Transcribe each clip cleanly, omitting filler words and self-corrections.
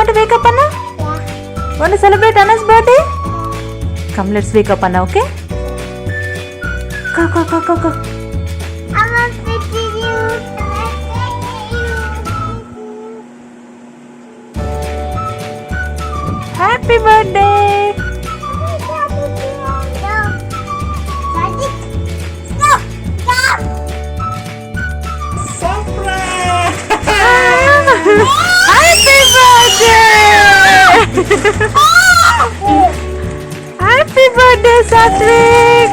to wake up, Anna? Yeah. Want to celebrate Anna's birthday? Come, let's wake up, Anna, okay? Go. I want to see you. Happy birthday! Happy birthday! Happy birthday, Sathvik!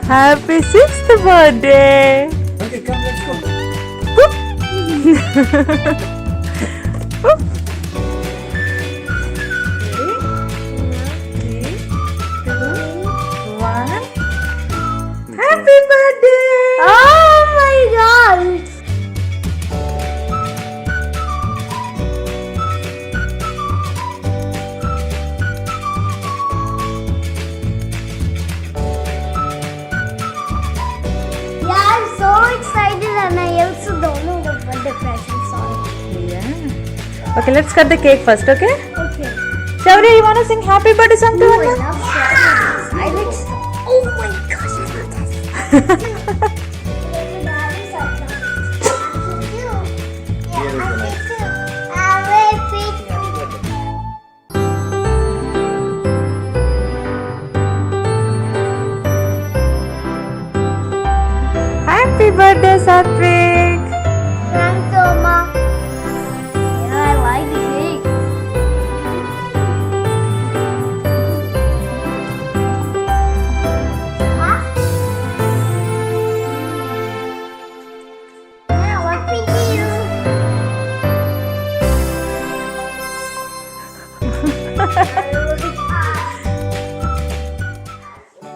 Happy 6th birthday! Okay, come, let's go. Boop. Happy birthday! Oh my god! Yeah, I'm so excited and I also don't know what the presents are. Yeah. Okay, let's cut the cake first, okay? Okay. Shaurya, you wanna sing happy birthday song to I Anna? love strawberries. I like oh my gosh, I love this. Happy birthday, Sathvik! Thanks, Oma. Yeah, I like the cake. Huh? Yeah, what we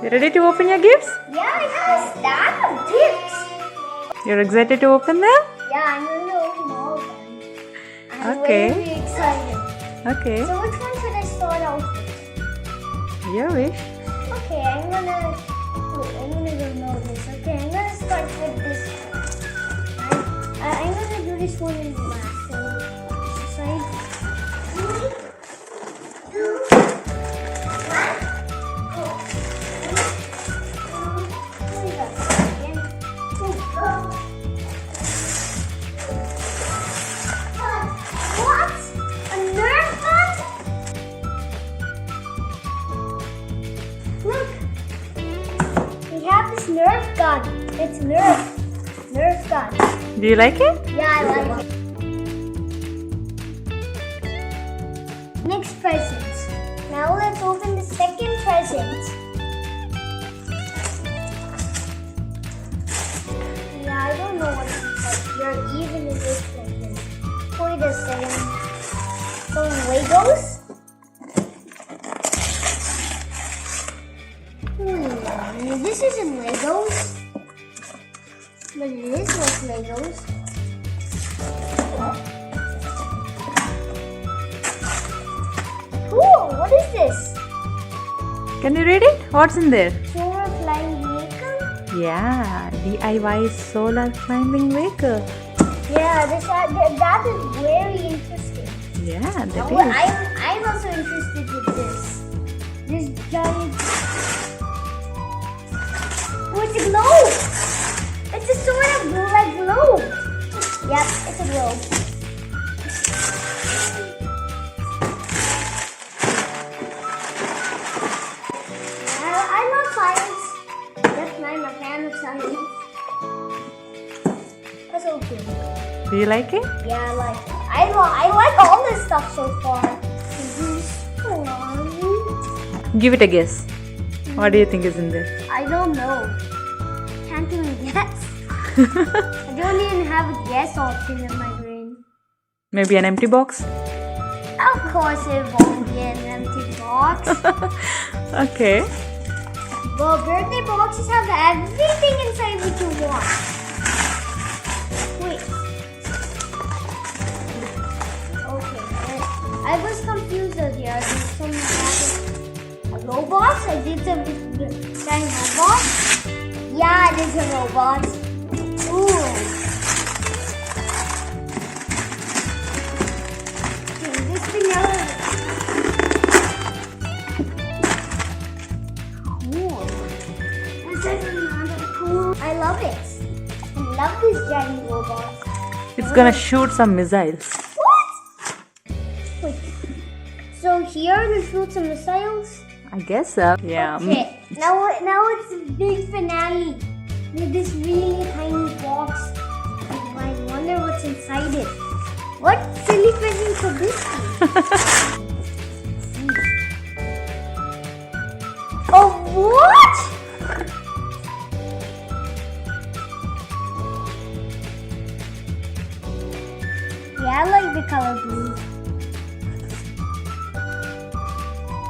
You ready to open your gifts? Yeah, I have a stack of gifts. You're excited to open them? Yeah, I'm going to open all of them. I'm Okay. very excited. Okay. So which one should I start out with? Your wish. Okay, I'm gonna go know this. Okay, I'm gonna start with this one. I'm gonna do this one in last. So this side. 3, 2, 1, go. What? A Nerf gun? Look, we have this Nerf gun. It's Nerf gun. Do you like it? Yeah, I like it. Next present. Now let's open the second present. Yeah, I don't know what it's like. You're even in this present. Wait a second. Some Legos? This isn't Legos. But it is like Legos. Cool, what is this? Can you read it? What's in there? Solar flying vehicle? Yeah, DIY solar climbing vehicle. Yeah, that is very interesting. Yeah, that Now, is. I'm also interested with this. This giant. Oh, it's a globe! It's a sort of like globe. Yep, it's a globe. I love science. Yes, I'm a fan of science. That's okay. Do you like it? Yeah, I like it. I like all this stuff so far. Give it a guess. What do you think is in there? I don't know. Can't even guess. I don't even have a guess option in my brain. Maybe an empty box? Of course it won't be an empty box. Okay. Well, birthday boxes have everything inside what you want. Wait. Okay. I was confused earlier. There's some robots. I did some giant robots. Yeah, it is a robot. It's gonna shoot some missiles. What? Wait. So here we shoot some missiles? I guess so. Yeah. Okay. Now it's a big finale. With this really tiny box. I wonder what's inside it. What silly present could this be? Oh, what? Yeah, I like the color blue.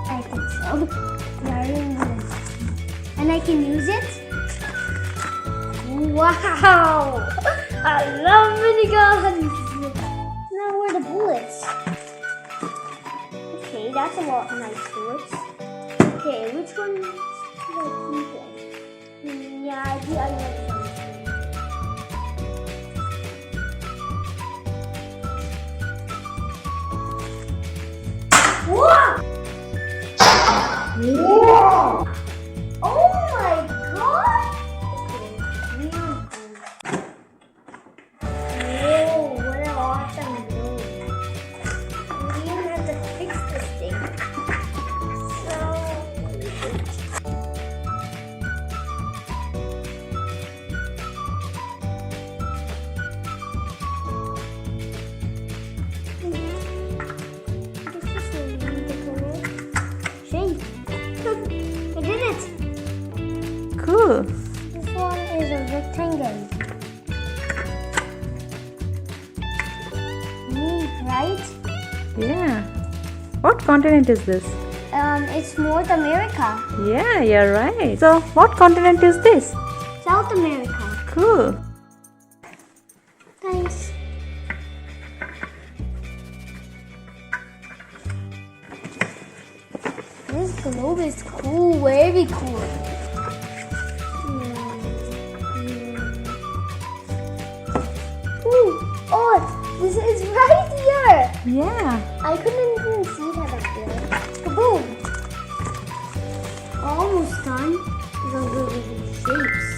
I think so. Very good. And I can use it? Wow! I love miniguns! Now where are the bullets? Okay, that's a lot of nice bullets. Okay, which one should I keep in? Yeah, I like this one. Whoa! Whoa! Oh my god! Whoa, what an awesome build. We even have to fix this thing. I did it! Cool. This one is a rectangle. Right? Yeah. What continent is this? It's North America. Yeah, you're right. So, what continent is this? South America. Cool. Thanks. This globe is cool, very cool. Ooh, oh, this is right here. Yeah. I couldn't even see that up there. Kaboom! Almost done. These are really good shapes.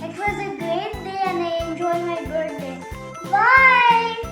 It was a great day and I enjoyed my birthday. Bye!